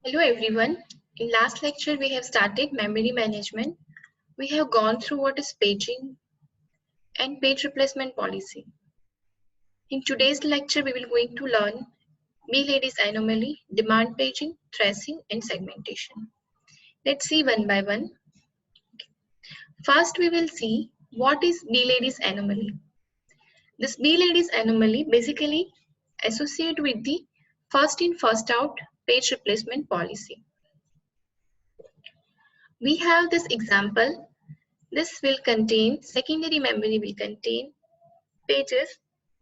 Hello everyone. In last lecture we have started memory management. We have gone through what is paging and page replacement policy. In today's lecture we will going to learn B-Ladies anomaly, demand paging, tracing and segmentation. Let's see one by one. First we will see what is B-Ladies anomaly. This B-Ladies anomaly basically associated with the first in first out page replacement policy. We have this example. This will contain, secondary memory will contain pages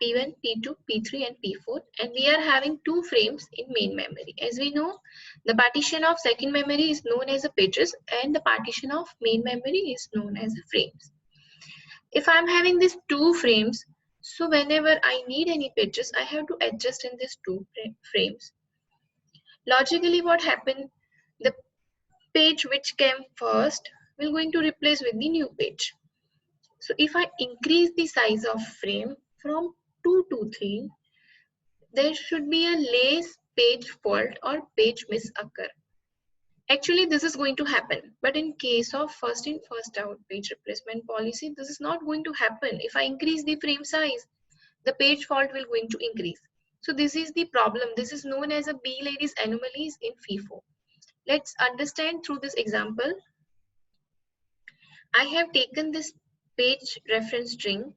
P1, P2, P3 and P4, and we are having two frames in main memory. As we know, the partition of second memory is known as a pages and the partition of main memory is known as a frames. If I am having these two frames, so whenever I need any pages, I have to adjust in these two frames. Logically what happened, the page which came first will going to replace with the new page. So if I increase the size of frame from 2 to 3, there should be a less page fault or page miss occur. Actually, this is going to happen, but in case of first in first out page replacement policy, this is not going to happen. If I increase the frame size, the page fault will going to increase. So this is the problem. This is known as a B-Ladies anomalies in FIFO. Let's understand through this example. I have taken this page reference string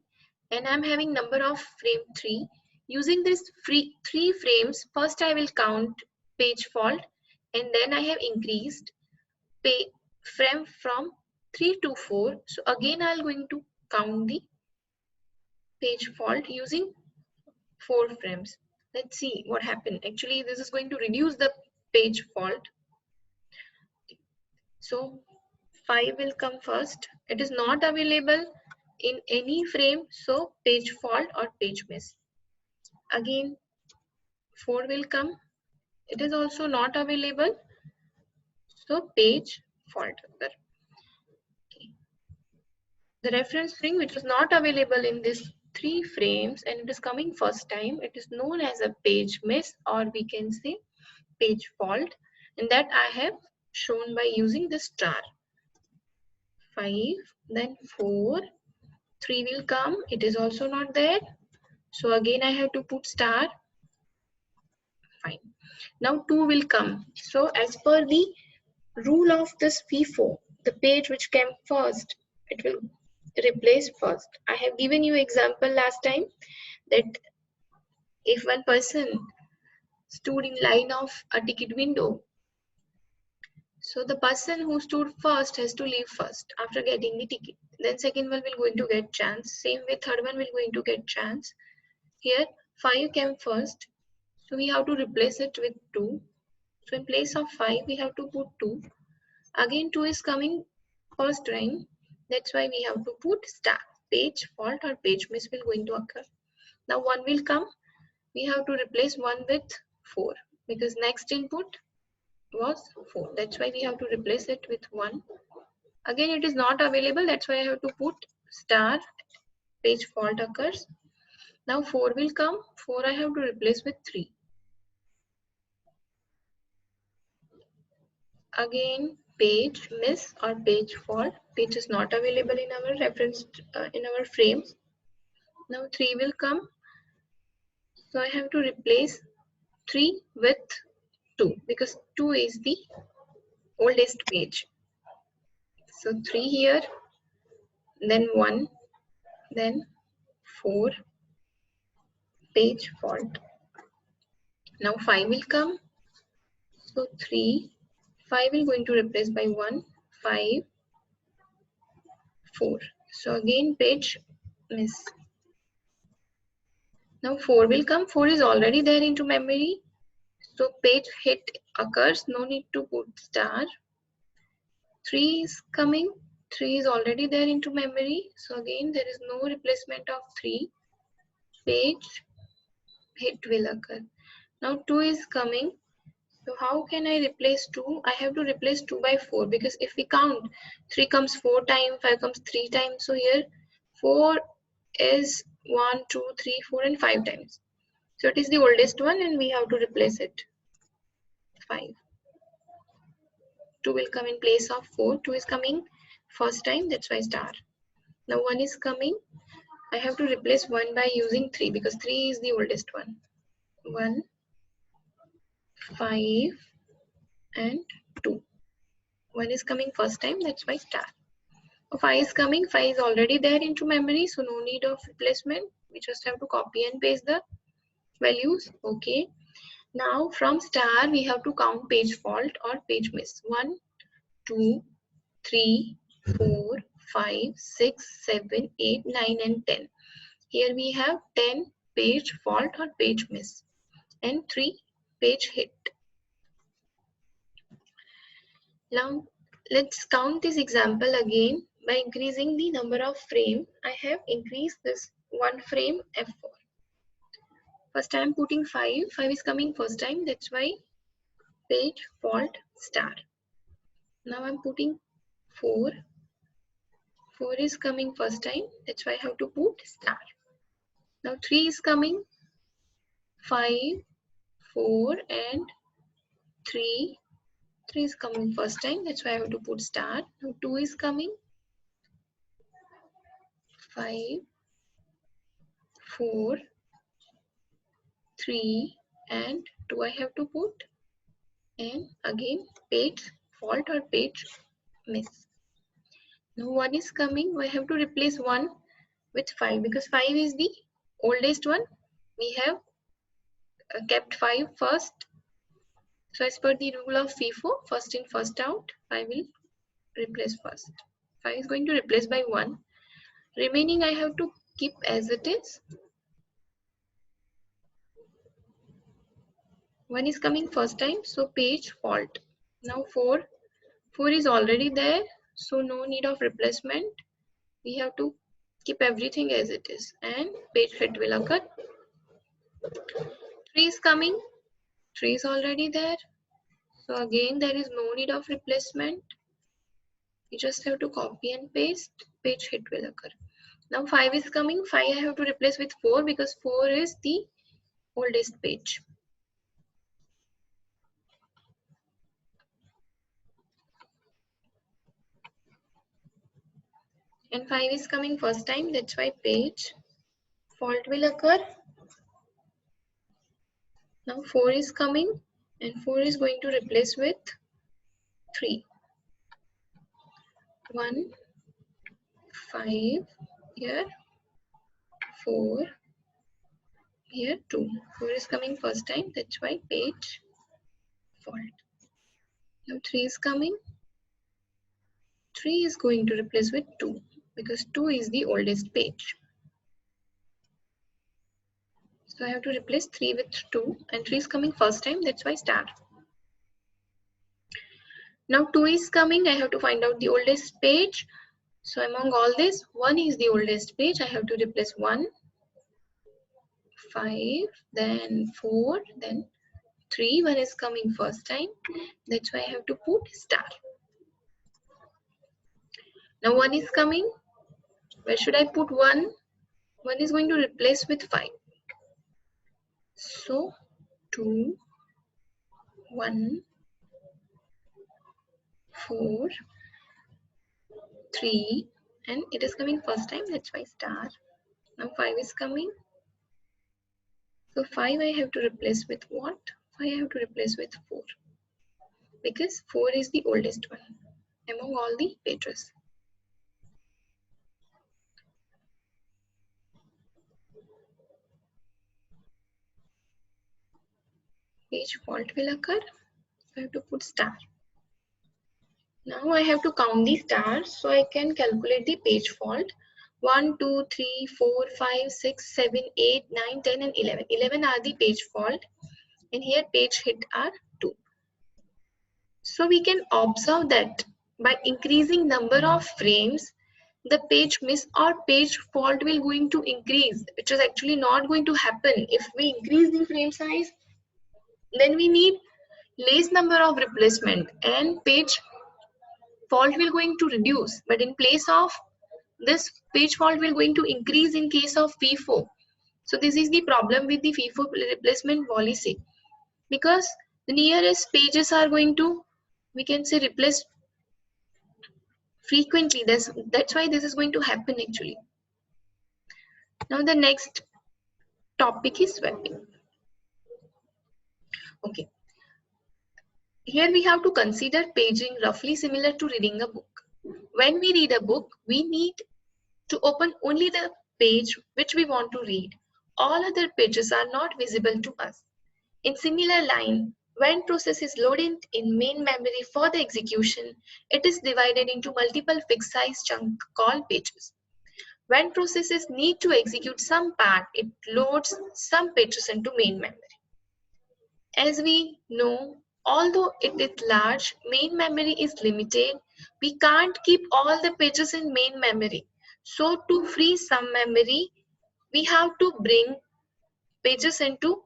and I'm having number of frame 3. Using this 3 frames, first I will count page fault and then I have increased frame from 3 to 4. So again I am going to count the page fault using 4 frames. Let's see what happened. Actually this is going to reduce the page fault. So 5 will come first. It is not available in any frame, so page fault or page miss. Again 4 will come. It is also not available, so page fault. Okay. The reference string which is not available in these 3 frames and it is coming first time, it is known as a page miss or we can say page fault, and that I have shown by using the star. 5, then 4, 3 will come, it is also not there, so again I have to put star. Fine. Now 2 will come. So as per the rule of this FIFO, the page which came first, it will replace first. I have given you example last time that if one person stood in line of a ticket window, so the person who stood first has to leave first after getting the ticket. Then second one will going to get chance. Same way third one will going to get chance. Here 5 came first, so we have to replace it with 2. So in place of 5 we have to put 2. Again 2 is coming first time. That's why we have to put star. Page fault or page miss will going to occur. Now 1 will come. We have to replace 1 with 4 because next input was 4. That's why we have to replace it with 1. Again it is not available. That's why I have to put star. Page fault occurs. Now 4 will come. 4 I have to replace with 3. Again page miss or page fault. Page is not available in our reference in our frames. Now 3 will come. So I have to replace 3 with 2 because 2 is the oldest page. So 3 here, then 1, then 4, page fault. Now 5 will come. So 3, 5 will going to replace by 1, 5, 4. So again page miss. Now 4 will come. 4 is already there into memory. So page hit occurs. No need to put star. 3 is coming. 3 is already there into memory. So again there is no replacement of 3. Page hit will occur. Now 2 is coming. So how can I replace 2? I have to replace 2 by 4 because if we count 3 comes 4 times, 5 comes 3 times. So here 4 is 1, 2, 3, 4 and 5 times. So it is the oldest one and we have to replace it. 5. 2 will come in place of 4. 2 is coming first time, that's why star. Now 1 is coming. I have to replace 1 by using 3 because 3 is the oldest one. 1, 5 and 2. 1 is coming first time, that's why star. 5 is coming. 5 is already there into memory, so no need of replacement. We just have to copy and paste the values. Okay. Now from star we have to count page fault or page miss. 1, 2, 3, 4, 5, 6, 7, 8, 9 and 10. Here we have 10 page fault or page miss and 3 page hit. Now let's count this example again. By increasing the number of frame, I have increased this one frame F4. First I am putting 5. 5 is coming first time, that's why page fault star. Now I'm putting 4. 4 is coming first time, that's why I have to put star. Now 3 is coming, 5, 4 and 3. 3 is coming first time, that's why I have to put star. Now 2 is coming, 5, 4, 3 and 2 I have to put, and again page fault or page miss. Now 1 is coming, I have to replace 1 with 5 because 5 is the oldest one. We have kept 5 first. So as per the rule of FIFO, first in first out, I will replace first. 5 is going to replace by 1. Remaining I have to keep as it is. 1 is coming first time, so page fault. Now 4 is already there, so no need of replacement. We have to keep everything as it is and page hit will occur. 3 is coming, 3 is already there, so again there is no need of replacement. You just have to copy and paste, page hit will occur. Now 5 is coming, 5 I have to replace with 4 because 4 is the oldest page. And 5 is coming first time, that's why page fault will occur. Now 4 is coming and 4 is going to replace with 3. 1, 5, here 4, here 2. 4 is coming first time, that's why page fault. Now 3 is coming. 3 is going to replace with 2 because 2 is the oldest page. So I have to replace 3 with 2 and 3 is coming first time, that's why star. Now 2 is coming, I have to find out the oldest page. So among all this, 1 is the oldest page. I have to replace 1, 5, then 4, then 3. 1 is coming first time, that's why I have to put star. Now 1 is coming, where should I put 1? 1 is going to replace with 5. So 2, 1, 4, 3 and it is coming first time, that's why star. Now 5 is coming. So 5 I have to replace with what? 5 I have to replace with 4 because 4 is the oldest one among all the pages. Page fault will occur, so I have to put star. Now I have to count the stars so I can calculate the page fault. 1, 2, 3, 4, 5, 6, 7, 8, 9, 10 and 11. 11 are the page fault and here page hit are 2. So we can observe that by increasing number of frames, the page miss or page fault will going to increase, which is actually not going to happen. If we increase the frame size, then we need less number of replacement and page fault will going to reduce, but in place of this page fault will going to increase in case of FIFO. So this is the problem with the FIFO replacement policy, because the nearest pages are going to we can say replace frequently. That's why this is going to happen actually. Now the next topic is swapping. Okay, here we have to consider paging roughly similar to reading a book. When we read a book, we need to open only the page which we want to read. All other pages are not visible to us. In similar line, when process is loaded in main memory for the execution, it is divided into multiple fixed size chunks called pages. When processes need to execute some part, it loads some pages into main memory. As we know, although it is large, main memory is limited. We can't keep all the pages in main memory. So to free some memory, we have to bring pages into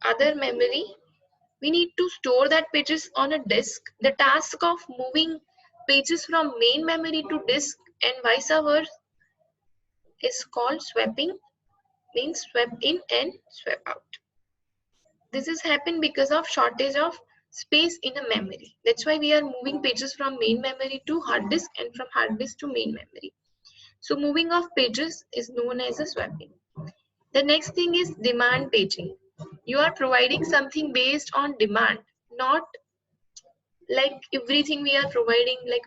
other memory. We need to store that pages on a disk. The task of moving pages from main memory to disk and vice versa is called swapping, means swap in and swap out. This is happened because of shortage of space in a memory. That's why we are moving pages from main memory to hard disk and from hard disk to main memory. So moving of pages is known as a swapping. The next thing is demand paging. You are providing something based on demand, not like everything we are providing like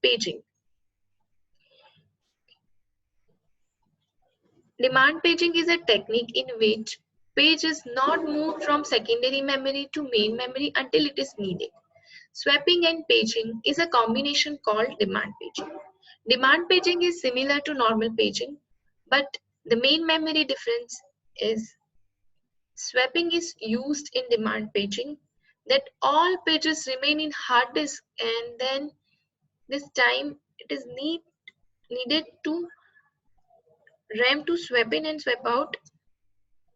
paging. Demand paging is a technique in which page is not moved from secondary memory to main memory until it is needed. Swapping and paging is a combination called demand paging. Demand paging is similar to normal paging, but the main memory difference is swapping is used in demand paging, that all pages remain in hard disk and then this time it is needed to RAM to swap in and swap out.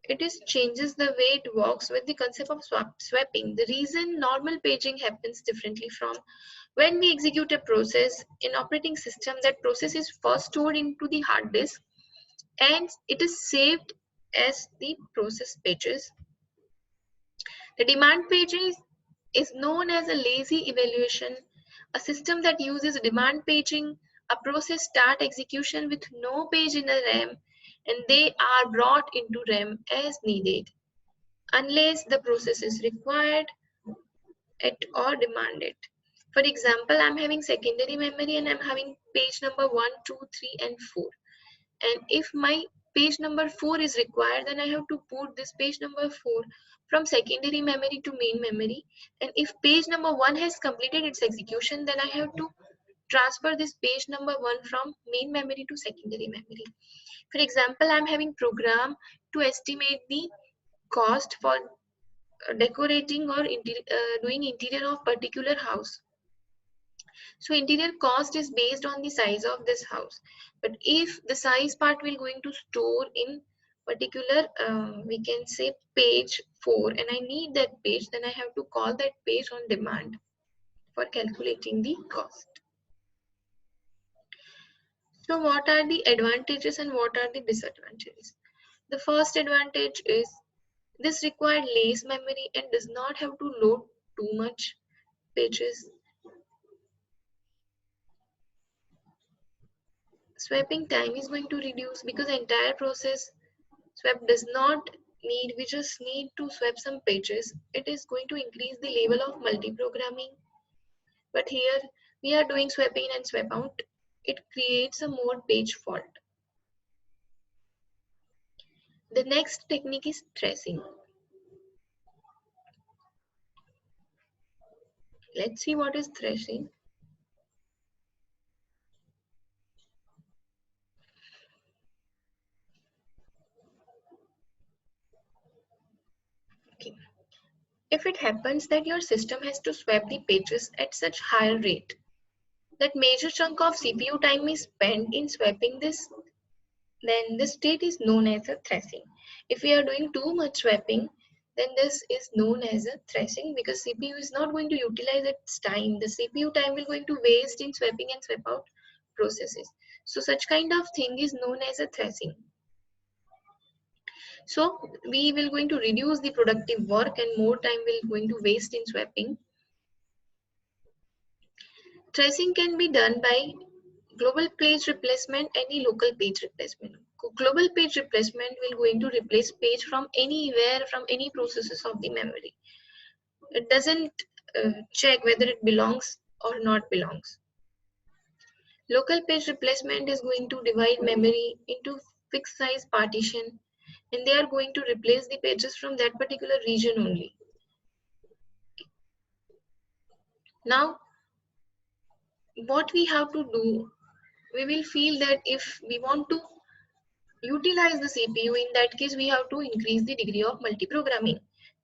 It is changes the way it works with the concept of swapping. The reason normal paging happens differently from when we execute a process in operating system, that process is first stored into the hard disk and it is saved as the process pages. The demand is known as a lazy evaluation, a system that uses demand paging. A process start execution with no page in a RAM and they are brought into RAM as needed, unless the process is required it or demanded. For example, I'm having secondary memory and I'm having page number 1, 2, 3 and 4. And if my page number 4 is required, then I have to put this page number 4 from secondary memory to main memory. And if page number 1 has completed its execution, then I have to transfer this page number 1 from main memory to secondary memory. For example, I'm having program to estimate the cost for decorating or doing interior of particular house. So interior cost is based on the size of this house. But if the size part will going to store in particular, we can say page 4 and I need that page, then I have to call that page on demand for calculating the cost. So what are the advantages and what are the disadvantages? The first advantage is this requires less memory and does not have to load too much pages. Swapping time is going to reduce because the entire process swap does not need, we just need to swap some pages. It is going to increase the level of multi-programming. But here we are doing swap in and swap out. It creates a more page fault. The next technique is tracing. Let's see what is tracing. Okay. If it happens that your system has to swap the pages at such higher rate, that major chunk of CPU time is spent in swapping this, then this state is known as a thrashing. If we are doing too much swapping, then this is known as a thrashing because CPU is not going to utilize its time. The CPU time will going to waste in swapping and swap out processes. So such kind of thing is known as a thrashing. So we will going to reduce the productive work and more time will going to waste in swapping. Tracing can be done by global page replacement, any local page replacement. Global page replacement will going to replace page from anywhere, from any processes of the memory. It doesn't check whether it belongs or not belongs. Local page replacement is going to divide memory into fixed size partition, and they are going to replace the pages from that particular region only. Now, what we have to do, we will feel that if we want to utilize the CPU, in that case we have to increase the degree of multi-programming.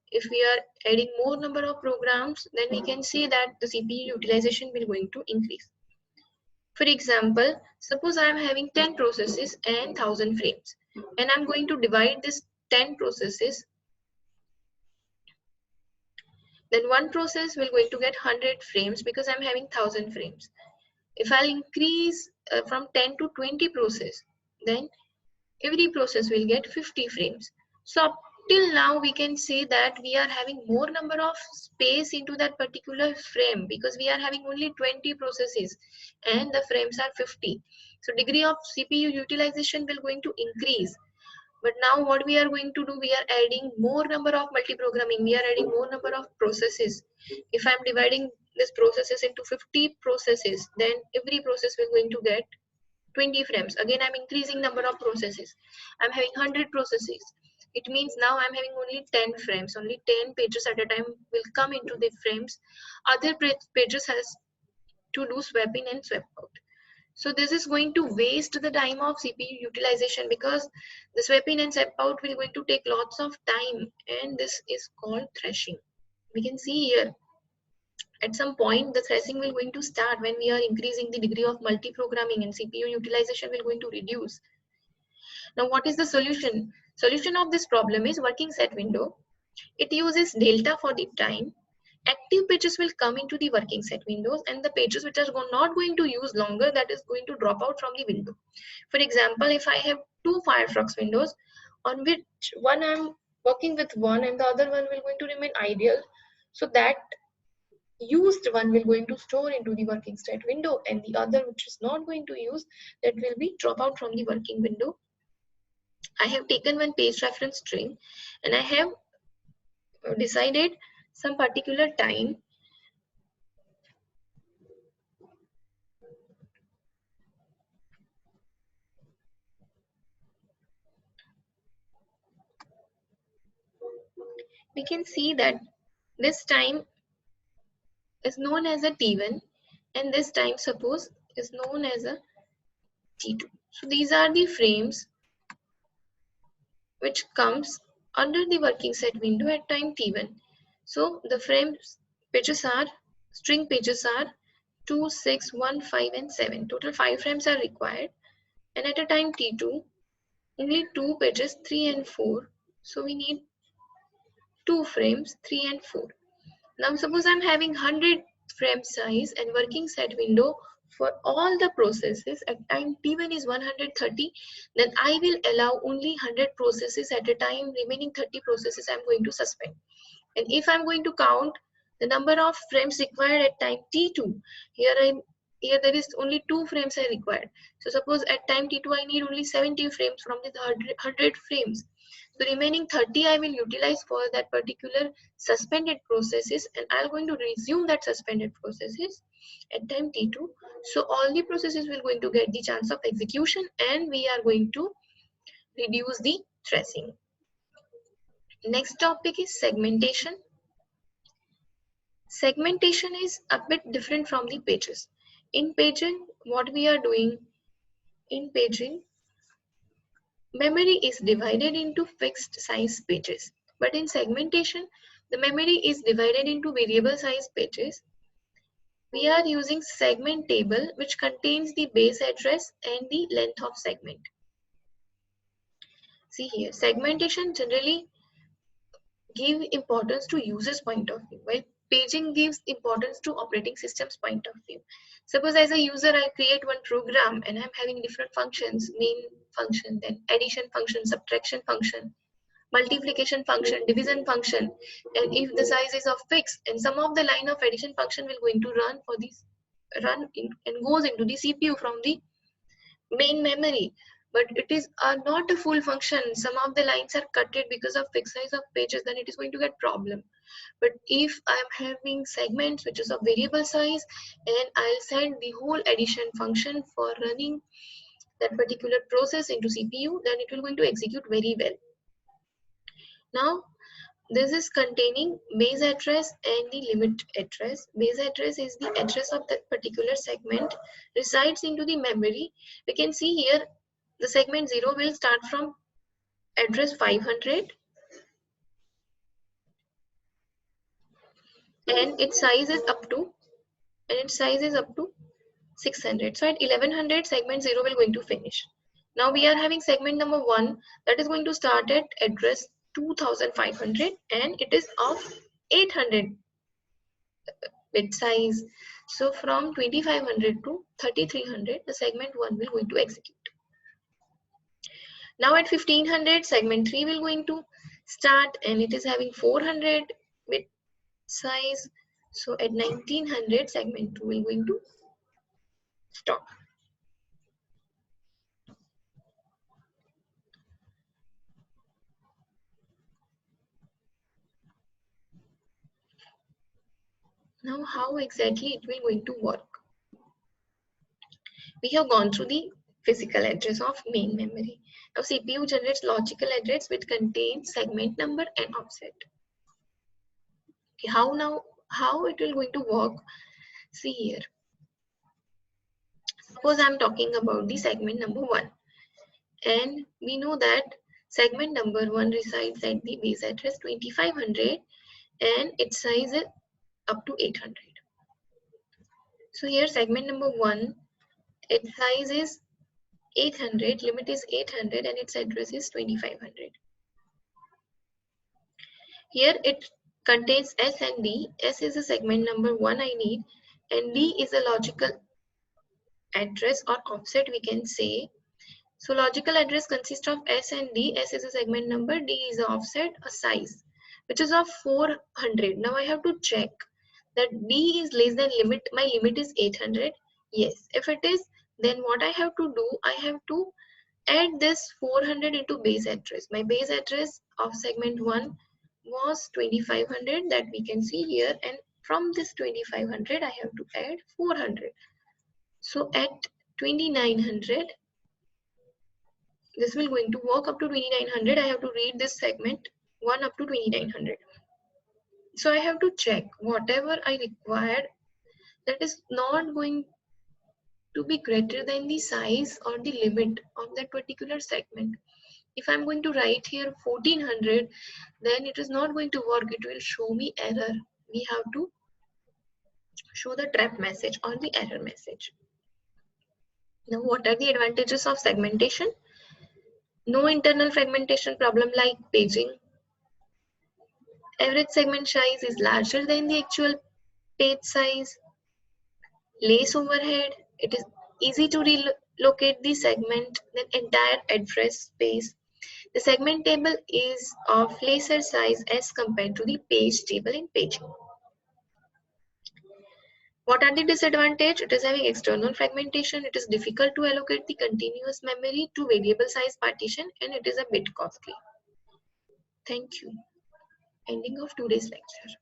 If we are adding more number of programs, then we can say that the CPU utilization will going to increase. For example, suppose I am having 10 processes and 1000 frames, and I'm going to divide this 10 processes, then one process will going to get 100 frames because I'm having 1000 frames. If I'll increase from 10 to 20 process, then every process will get 50 frames. So up till now we can say that we are having more number of space into that particular frame because we are having only 20 processes and the frames are 50. So degree of CPU utilization will going to increase. But now what we are going to do, we are adding more number of multi-programming, we are adding more number of processes. If I'm dividing this processes into 50 processes, then every process will going to get 20 frames. Again, I'm increasing number of processes. I'm having 100 processes. It means now I'm having only 10 frames. Only 10 pages at a time will come into the frames. Other pages has to do swap in and swap out. So this is going to waste the time of CPU utilization because the swap in and swap out will going to take lots of time, and this is called thrashing. We can see here at some point the thrashing will going to start when we are increasing the degree of multi-programming and CPU utilization will going to reduce. Now what is the solution? Solution of this problem is working set window. It uses delta for the time. Active pages will come into the working set windows, and the pages which are not going to use longer, that is going to drop out from the window. For example, if I have two Firefox windows on which one I'm working with one and the other one will going to remain ideal, so that used one will going to store into the working set window, and the other which is not going to use, that will be drop out from the working window. I have taken one page reference string and I have decided some particular time. We can see that this time is known as a T1 and this time suppose is known as a T2. So these are the frames which comes under the working set window at time T1. So the frames pages are, string pages are 2, 6, 1, 5 and 7. Total 5 frames are required, and at a time T2 only 2 pages 3 and 4. So we need 2 frames 3 and 4. Now suppose I'm having 100 frame size and working set window for all the processes at time T1 is 130, then I will allow only 100 processes at a time. Remaining 30 processes I'm going to suspend. And if I'm going to count the number of frames required at time T2, here there is only 2 frames I required. So suppose at time T2 I need only 70 frames from the 100 frames. The remaining 30 I will utilize for that particular suspended processes, and I'm going to resume that suspended processes at time T2. So all the processes will going to get the chance of execution, and we are going to reduce the thrashing. Next topic is segmentation. Segmentation is a bit different from the pages. In paging, what we are doing in paging, memory is divided into fixed size pages. But in segmentation, the memory is divided into variable size pages. We are using segment table which contains the base address and the length of segment. See here, segmentation generally give importance to user's point of view, while paging gives importance to operating system's point of view. Suppose as a user, I create one program and I'm having different functions, main function, then addition function, subtraction function, multiplication function, division function, and if the size is of fixed, and some of the line of addition function will going to run for this run in and goes into the CPU from the main memory, but it is not a full function. Some of the lines are cutted because of fixed size of pages, then it is going to get problem. But if I am having segments which is of variable size, and I'll send the whole addition function for running that particular process into CPU, then it will going to execute very well. Now this is containing base address and the limit address. Base address is the address of that particular segment, resides into the memory. We can see here the segment 0 will start from address 500 and its size is up to 600. So at 1100 segment 0 will going to finish. Now we are having segment number 1 that is going to start at address 2500 and it is of 800 bit size. So from 2500 to 3300 the segment 1 will going to execute. Now at 1500 segment 3 will going to start and it is having 400 bit size. So at 1900 segment 2 will going to stop. Now how exactly it will going to work? We have gone through the physical address of main memory. Now CPU generates logical address which contains segment number and offset. Okay, how it will going to work? See here. Suppose I'm talking about the segment number 1 and we know that segment number 1 resides at the base address 2500 and its size is up to 800. So here segment number 1, its size is 800, limit is 800 and its address is 2500. Here it contains S and D. S is the segment number 1 I need and D is a logical address or offset we can say. So logical address consists of S and D. S is a segment number, D is an offset, a size which is of 400. Now I have to check that D is less than limit. My limit is 800. Yes, if it is, then what I have to do, I have to add this 400 into base address. My base address of segment 1 was 2500 that we can see here, and from this 2500 I have to add 400. So at 2900 this will going to work up to 2900. I have to read this segment 1 up to 2900. So I have to check whatever I required that is not going to be greater than the size or the limit of that particular segment. If I'm going to write here 1400, then it is not going to work. It will show me error. We have to show the trap message or the error message. Now, what are the advantages of segmentation? No internal fragmentation problem like paging. Average segment size is larger than the actual page size. Less overhead. It is easy to relocate the segment, then entire address space. The segment table is of lesser size as compared to the page table in paging. What are the disadvantages? It is having external fragmentation. It is difficult to allocate the continuous memory to variable size partition and it is a bit costly. Thank you. Ending of today's lecture.